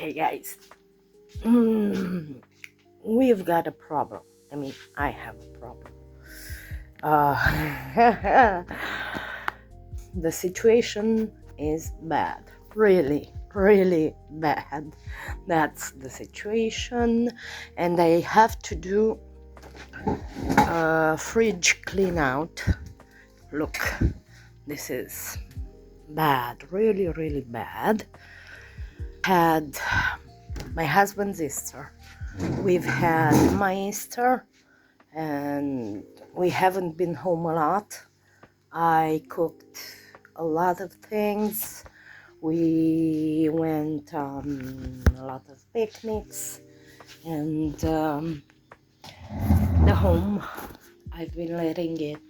Okay, guys, we've got a problem. I mean, I have a problem. The situation is bad. Really, really bad. That's the situation. And I have to do a fridge clean out. Look, this is bad. Really, really bad. Had my husband's Easter. We've had my Easter and we haven't been home a lot. I cooked a lot of things. We went on a lot of picnics, and the home, I've been letting it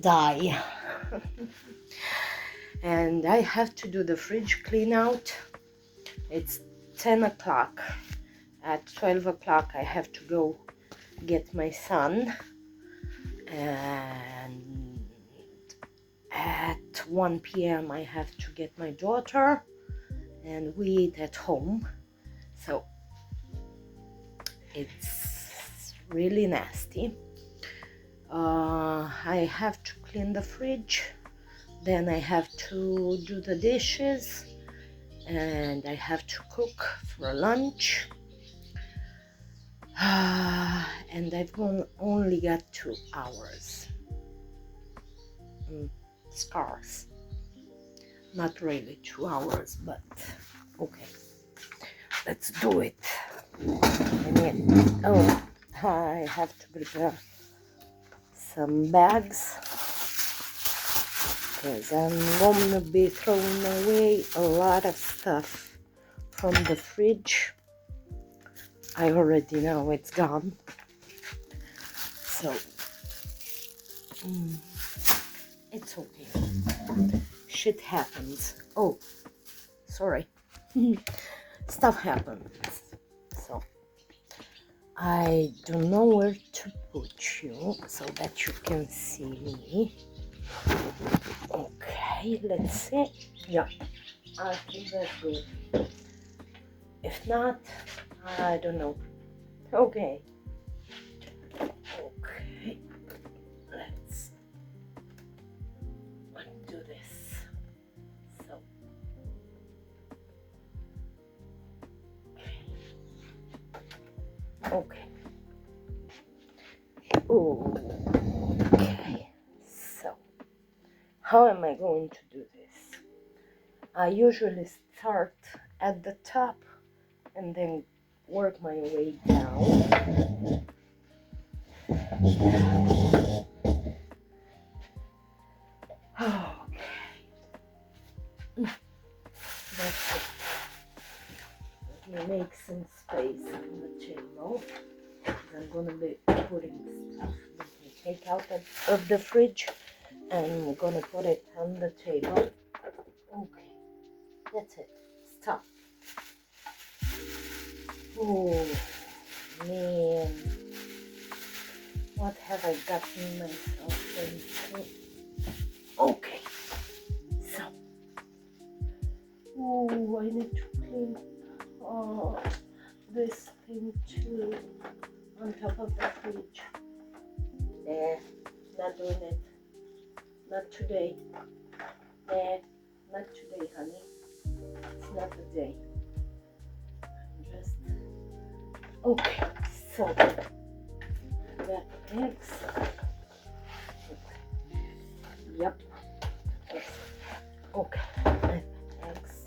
die. And I have to do the fridge clean out. It's 10 o'clock. At 12 o'clock I have to go get my son, and at 1 p.m. I have to get my daughter, and we eat at home. So it's really nasty. I have to clean the fridge, then I have to do the dishes, and I have to cook for lunch. And I've only got 2 hours. Scarce. Not really 2 hours, but okay. Let's do it. I mean, I have to prepare some bags because I'm going to be throwing away a lot of stuff from the fridge. I already know it's gone. So, it's okay. Shit happens. Oh, sorry. Stuff happens. So, I don't know where to put you so that you can see me. Okay, let's see. Yeah, I think that's good. If not, I don't know. Okay. Okay. Let's do this. So. Okay. Okay. So, how am I going to do this? I usually start at the top and then work my way down. Okay. That's it. Let me make some space on the table. I'm gonna be putting stuff that I take out of the fridge, and I'm gonna put it on the table. Okay, that's it. Stop. Oh man, what have I gotten myself into? Okay, so I need to clean this thing too on top of the fridge. Not doing it. Not today. Not today, honey. It's not the day. I'm just okay. So got eggs. Yep. Okay. Eggs.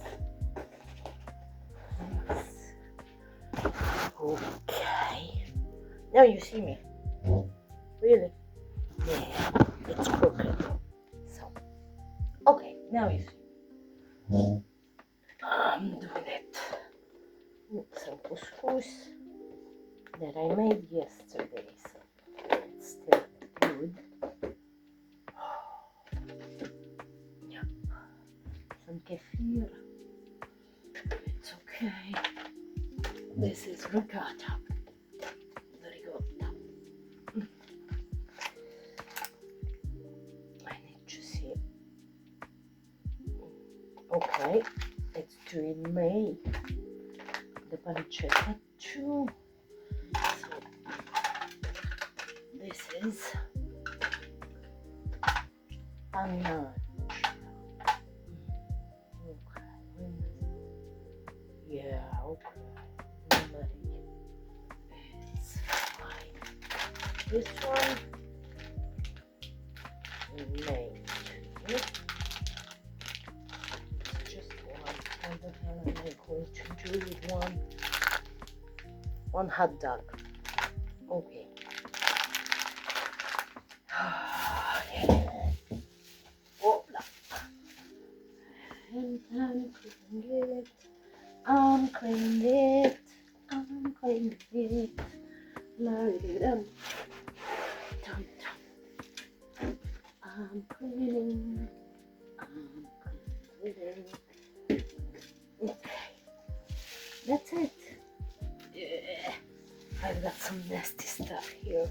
Okay. Now you see me. Really? Yeah. It's crooked. So. Okay. Now you see. I'm doing it. Some couscous that I made yesterday. So it's still good. Yeah. Some kefir. It's okay. This is ricotta. I need to see. Okay, it's due in May. the pancetta too. So this is pancetta. Okay. Yeah, okay. It's fine. This one, name. Just one. And then I'm going to do with one hot dog. Okay. Hola. And I'm cleaning it. I'm cleaning it. I'm cleaning it. Load it up. I'm cleaning. I'm cleaning. Okay. That's it. Yeah. I've got some nasty stuff here.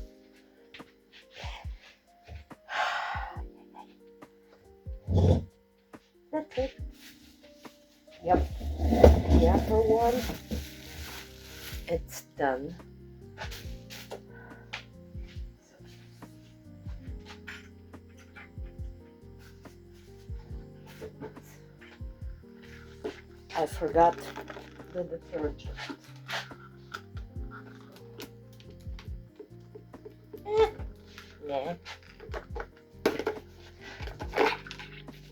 That's it. Yep. The upper one, it's done. I forgot the detergent. Yeah.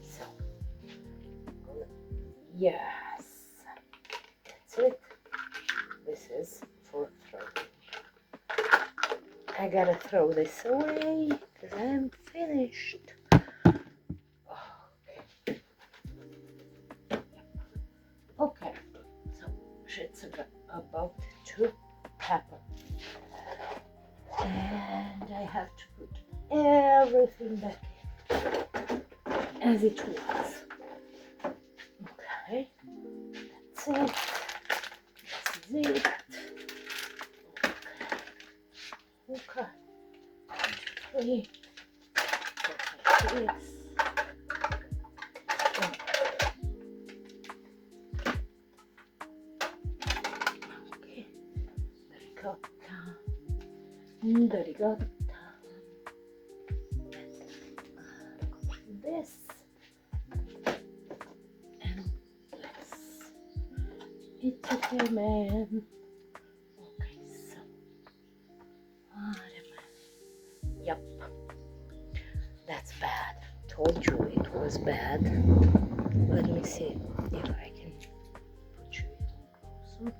So, yes, that's it. This is for throwing. I gotta throw this away because I'm finished. Okay, so shit's about to happen. And I have to put everything back as it was. Okay, that's it. This is it. Okay. 1, 2, 3. Okay, this. Okay, Darigatta. This and this. It's okay, man. Okay, so yep, that's bad. Told you it was bad. Let me see if I can put you even closer.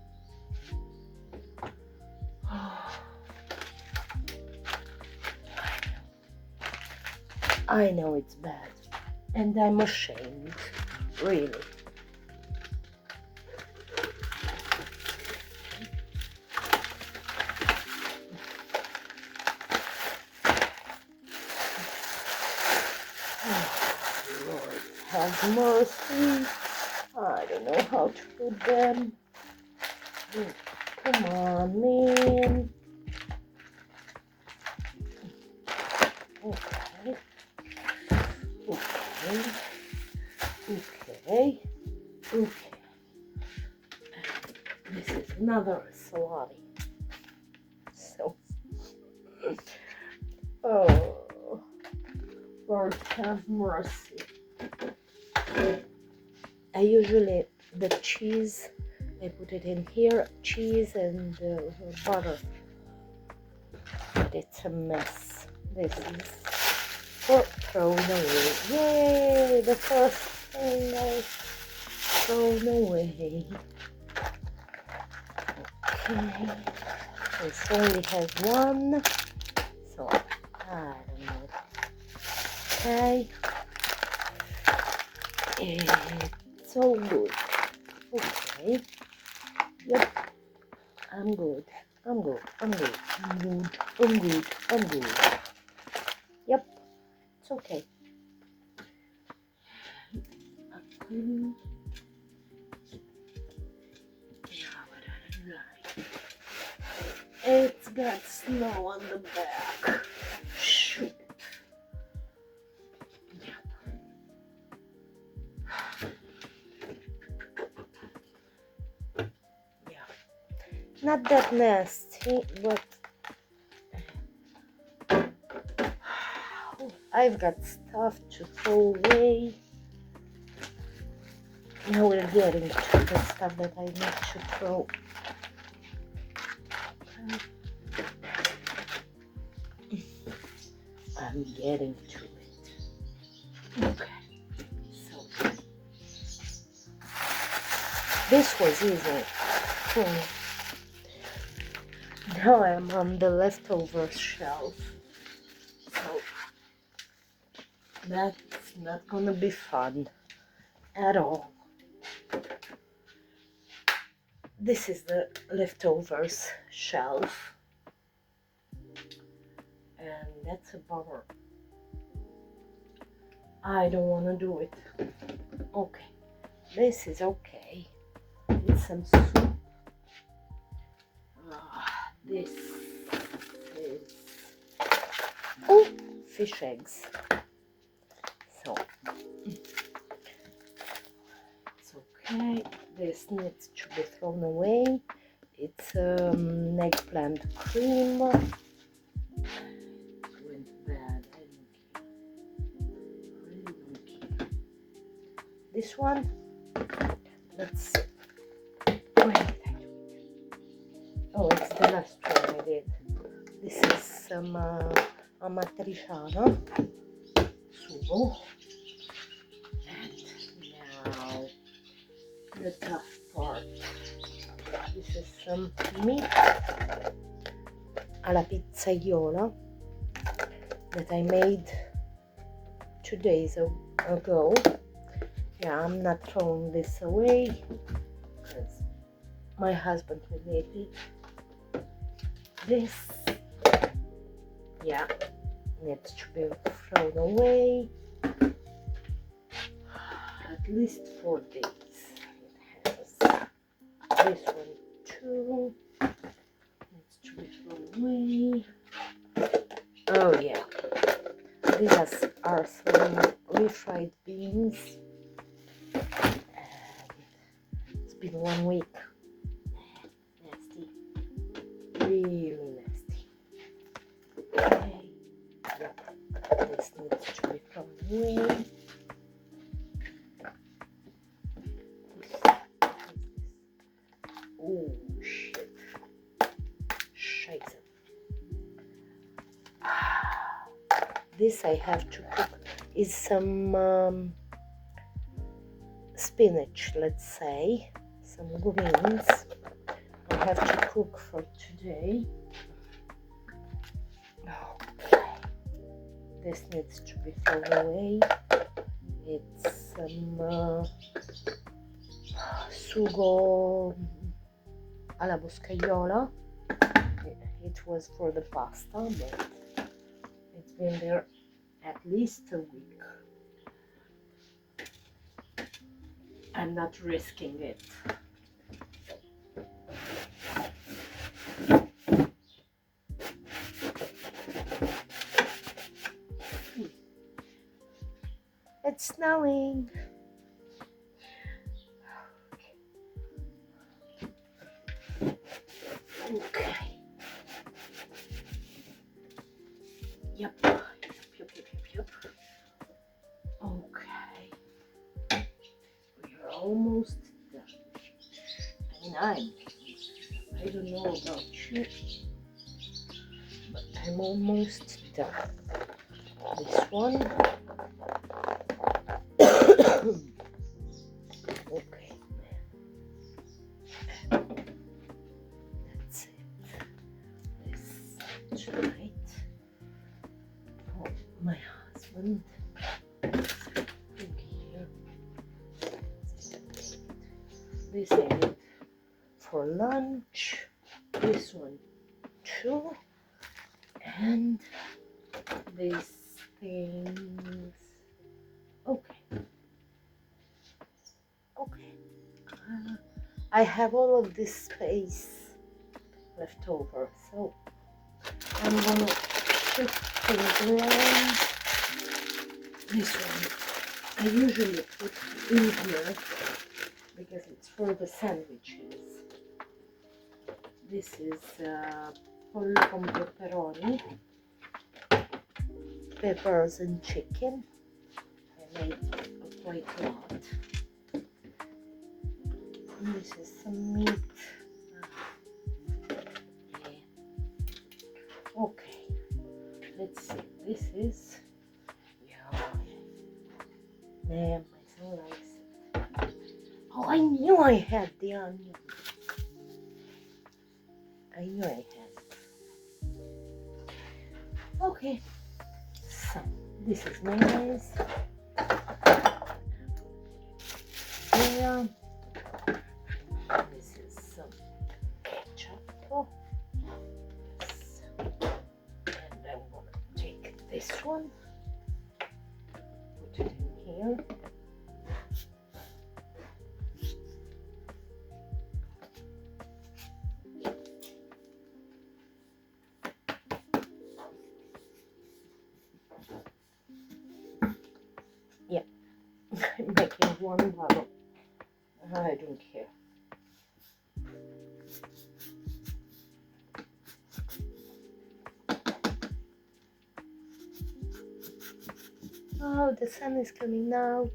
I know it's bad, and I'm ashamed, really. Oh, Lord, have mercy. I don't know how to put them. Oh, come on, man. Okay. Okay. Okay. Okay. This is another salami. So, oh, Lord have mercy. I usually, the cheese, I put it in here, cheese and butter. But it's a mess. This is for thrown away. Yay! The first thing I thrown away. Okay. This only has one, so I don't know. Okay. It's all good. Okay. Yep. I'm good. I'm good. I'm good. I'm good. I'm good. I'm good. Yep. It's okay. Yeah, but I don't like. It's got snow on the back. Shoot. Yeah. Not that nasty, but I've got stuff to throw away. Now we're getting to the stuff that I need to throw. I'm getting to it. Okay, so this was easy. Now I'm on the leftover shelf, so that's not gonna be fun at all. This is the leftovers shelf, and that's a bummer. I don't want to do it. Okay, this is okay. It's some soup. This is fish eggs. So it's okay. This needs to be thrown away. It's eggplant cream. It went bad. I really don't care. This one, let's see. Where did I do it? Oh, it's the last one I did. This is some amatriciana sugo. And now the tough part. This is some meat alla pizzaiola that I made 2 days ago. Yeah, I'm not throwing this away because my husband will eat it. This, yeah, needs to be thrown away at least 4 days. It has this one too, needs to be thrown away. Oh yeah, these are some refried beans, and it's been 1 week. Nasty, really nasty. Okay, yep. This needs to be thrown away. Oh shit, scheiße. This I have to cook is some spinach, let's say, some greens. I have to cook for today. Okay, this needs to be thrown away. It's some sugo alla boscaiola. It was for the pasta, but it's been there at least a week. I'm not risking it. It's snowing. Okay. Yep. Okay. We're almost done. I mean, I don't know about you, but I'm almost done. This one. Okay. That's it. This tonight. Oh, my husband. Here. This I need for lunch. This one too. And these things. Okay. Okay. I have all of this space left over, so I'm gonna shift things around. This one I usually put in here because it's for the sandwiches. This is pollo con pepperoni, peppers and chicken. I made quite a lot. And this is some meat. Yeah. Okay, let's see. This is, yeah, man, my son likes it. Oh, I knew I had the onion. I knew I had it. Okay, so this is mayonnaise. Yeah. This is some ketchup. Yes. And I'm gonna take this one, put it in here. Yeah, I'm making one bottle. I don't care. Oh, the sun is coming out.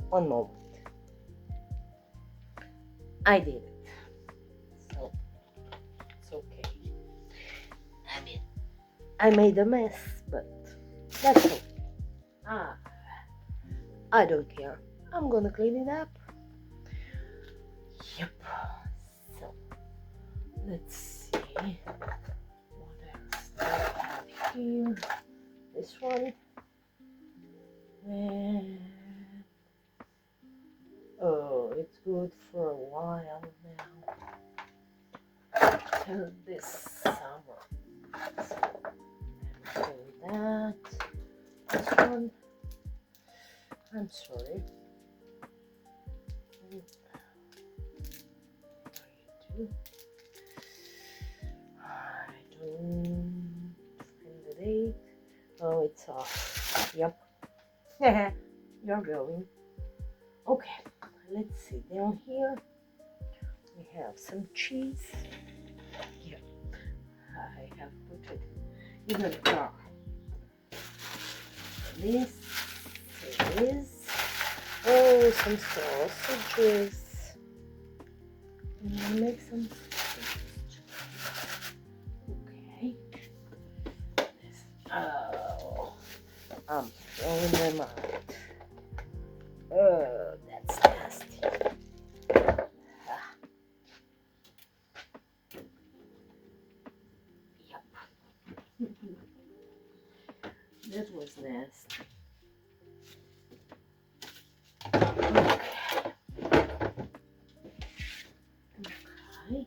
One moment. I did it. So it's okay. I mean, I made a mess, but that's okay. I don't care. I'm gonna clean it up. Yep. So let's see what else do I have here. This one. And oh, it's good for a while now. Till this summer. So I'm doing that. This one. I'm sorry. I don't find the date. Oh, it's off. Yep. You're going. Okay, let's see. Down here we have some cheese. Yep. I have put it in the jar. This is some sausages. I'm gonna make some sausage. Okay. This, oh, I'm throwing them out. Oh, that's nasty. Yep. That was nasty. Okay.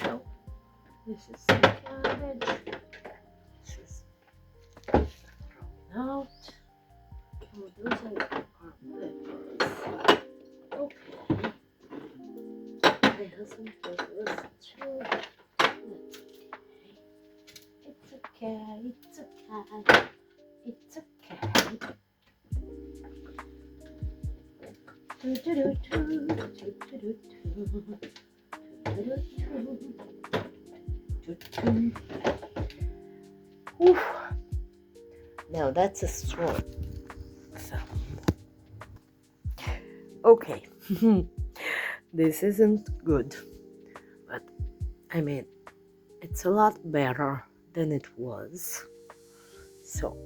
So this is some cabbage. This is thrown out. Oh, those are peppers. Okay. I have some peppers too. It's okay. It's okay. It's okay. Do do do do do do do do. Oof. Now that's a straw. So, okay, this isn't good, but I mean, it's a lot better than it was. So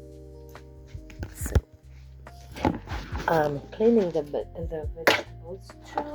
I'm cleaning the vegetables too.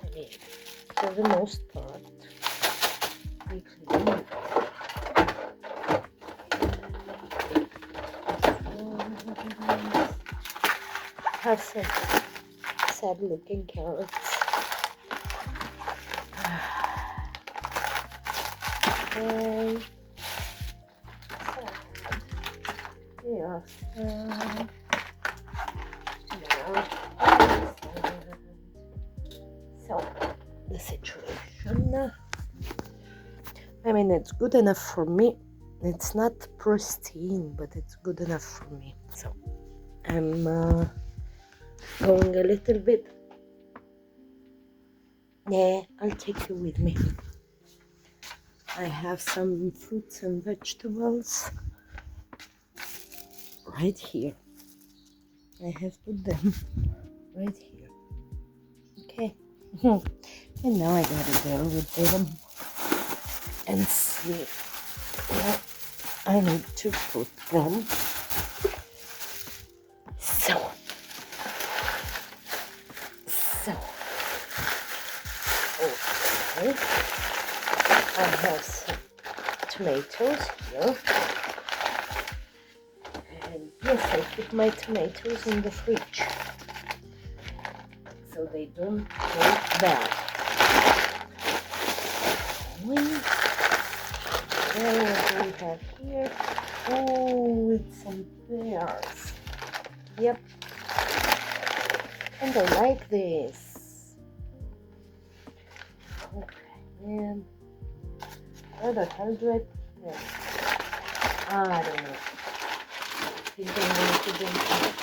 Okay. For the most part, we clean. Have some sad looking carrots. Okay. Yeah. So the situation, I mean, it's good enough for me. It's not pristine, but it's good enough for me. So I'm going a little bit. Yeah, I'll take you with me. I have some fruits and vegetables right here. I have put them right here. Okay. And now I gotta go with them and see where I need to put them. So, okay. I have some tomatoes here. And yes, I put my tomatoes in the fridge so they don't go bad. What do we have here? Oh, it's some pears. Yep. And I like this. Okay, and where the hell do I put them? I don't know. I think I'm going to put them here.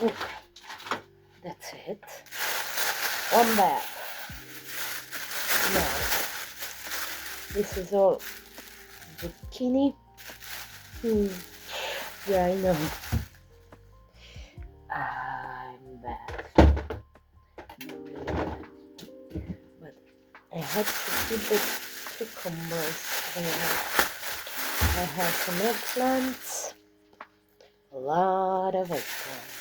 Okay, that's it. One bag. Now, this is all zucchini. Yeah, I know. I'm bad. Really bad. But I had to put the cucumbers there. I have some eggplants. A lot of eggplants.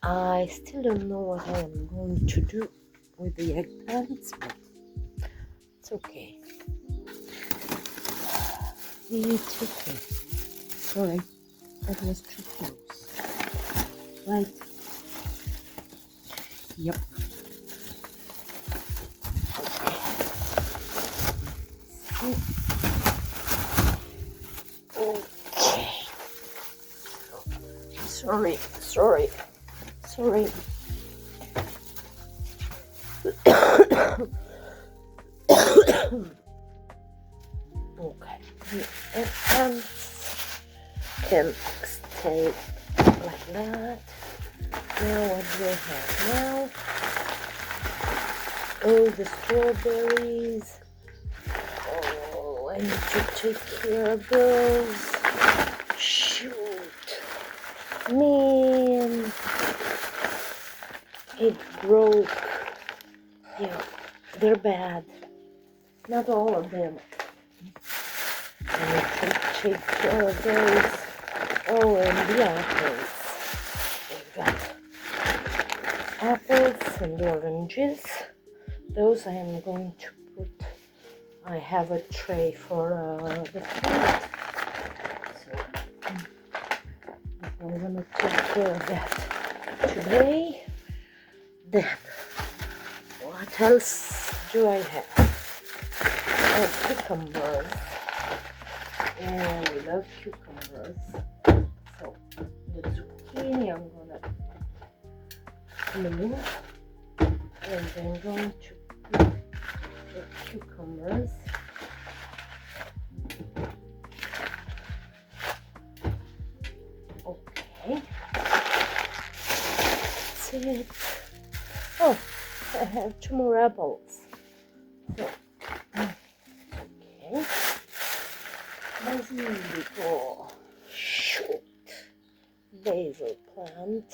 I still don't know what I am going to do with the eggplants, but it's okay. It's okay. Sorry, that was too close. Right? Yep. Okay. Sorry. Okay. The eggplants can stay like that. Now what do I have now? Oh, the strawberries. Oh, I need to take care of those. Shoot. Man. It broke. Yeah, they're bad. Not all of them. I need to take care of those. Oh, and the apples. We've got apples and oranges. Those I am going to put. I have a tray for the fruit. So I'm going to take care of that today. Then, what else do I have? Oh, cucumbers. And we love cucumbers. So, the zucchini I'm going to move. And I'm going to put the cucumbers. Okay. That's it. Oh, I have 2 more apples. So, okay. Basil. Shoot. Basil plant.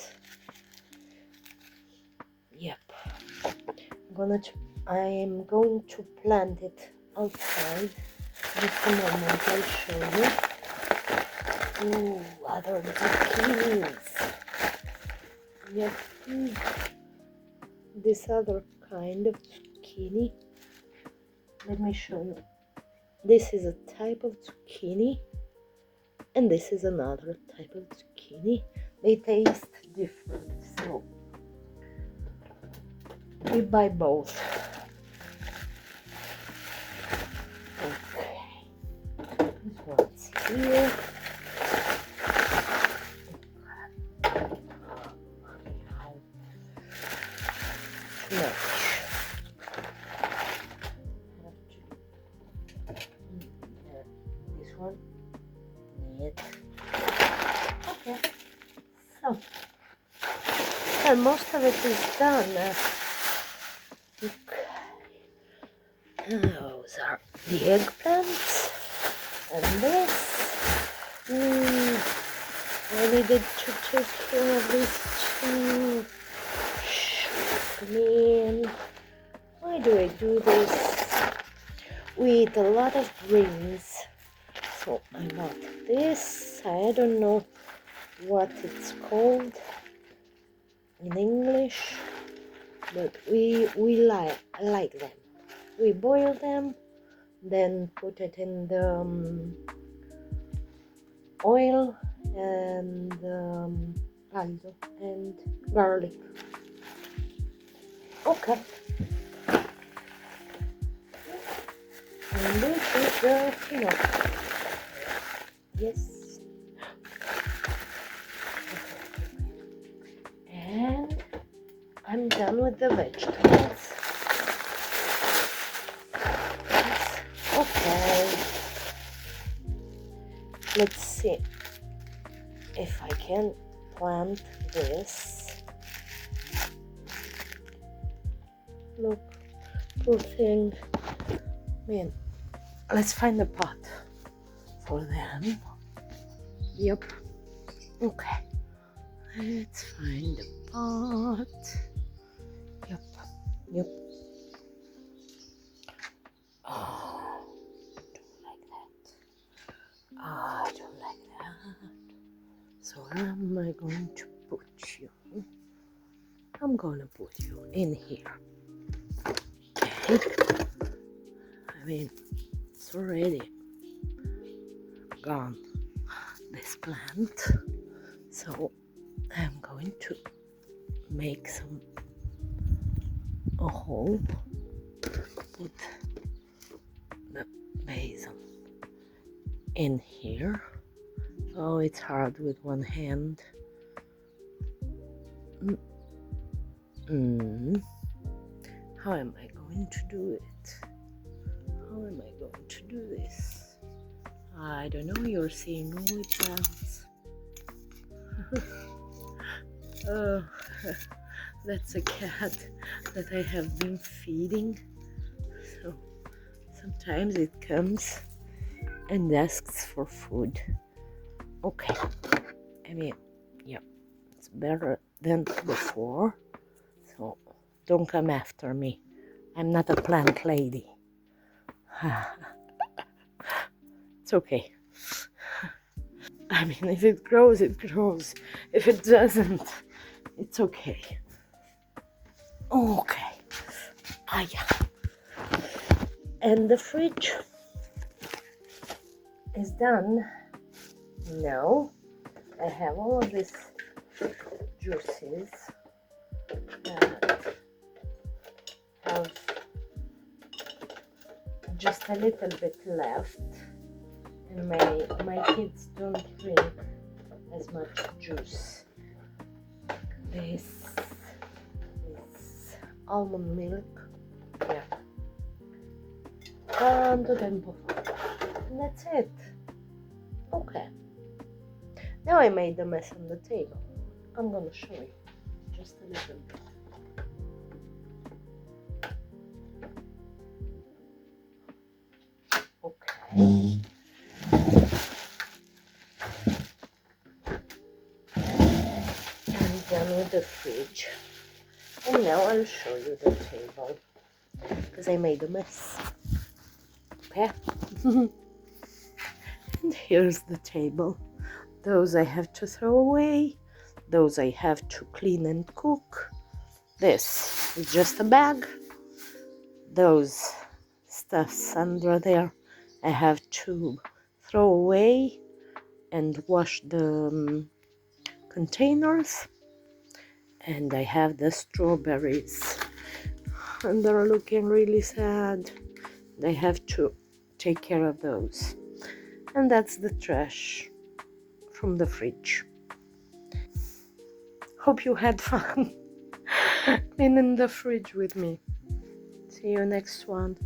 Yep. I'm going to plant it outside. Just a moment, I'll show you. Ooh, other zucchinis. Yep. This other kind of zucchini. Let me show you. This is a type of zucchini, and this is another type of zucchini. They taste different, so we buy both. Okay, this one's here. This one. Neat. Okay. So, well, most of it is done. Okay. Those are the eggplants. And this. I needed to take care of this too. Man, why do I do this? We eat a lot of greens. So I got this. I don't know what it's called in English, but we like them. We boil them, then put it in the oil and caldo and garlic. Okay. And this is the cleanout. Yes. And I'm done with the vegetables. Okay. Let's see if I can plant this. Look, poor thing. Man, let's find a pot for them. Yep. Okay. Let's find a pot. Yep. Yep. Oh, I don't like that. I don't like that. So where am I going to put you? I'm gonna put you in here. Okay. I mean, it's already gone, this plant. So I'm going to make a hole, put the basil in here. Oh, it's hard with one hand. How am I going to do it? How am I going to do this? I don't know, you're seeing only plants. Oh, that's a cat that I have been feeding. So sometimes it comes and asks for food. Okay, I mean, yeah, it's better than before. So don't come after me. I'm not a plant lady. It's okay. I mean, if it grows, it grows. If it doesn't, it's okay. Okay. Yeah. And the fridge is done. Now I have all of these juices that have just a little bit left, and my kids don't drink as much juice. This is almond milk. Yeah. Tanto tempo fa. And that's it. Okay. Now I made a mess on the table. I'm gonna show you just a little bit. Okay. I'm done with the fridge. And now I'll show you the table. because I made a mess. Okay. And here's the table. Those I have to throw away. Those I have to clean and cook. This is just a bag. Those stuffs under there I have to throw away and wash the containers. And I have the strawberries, and they're looking really sad. I have to take care of those. And that's the trash from the fridge. Hope you had fun cleaning the fridge with me. See you next one.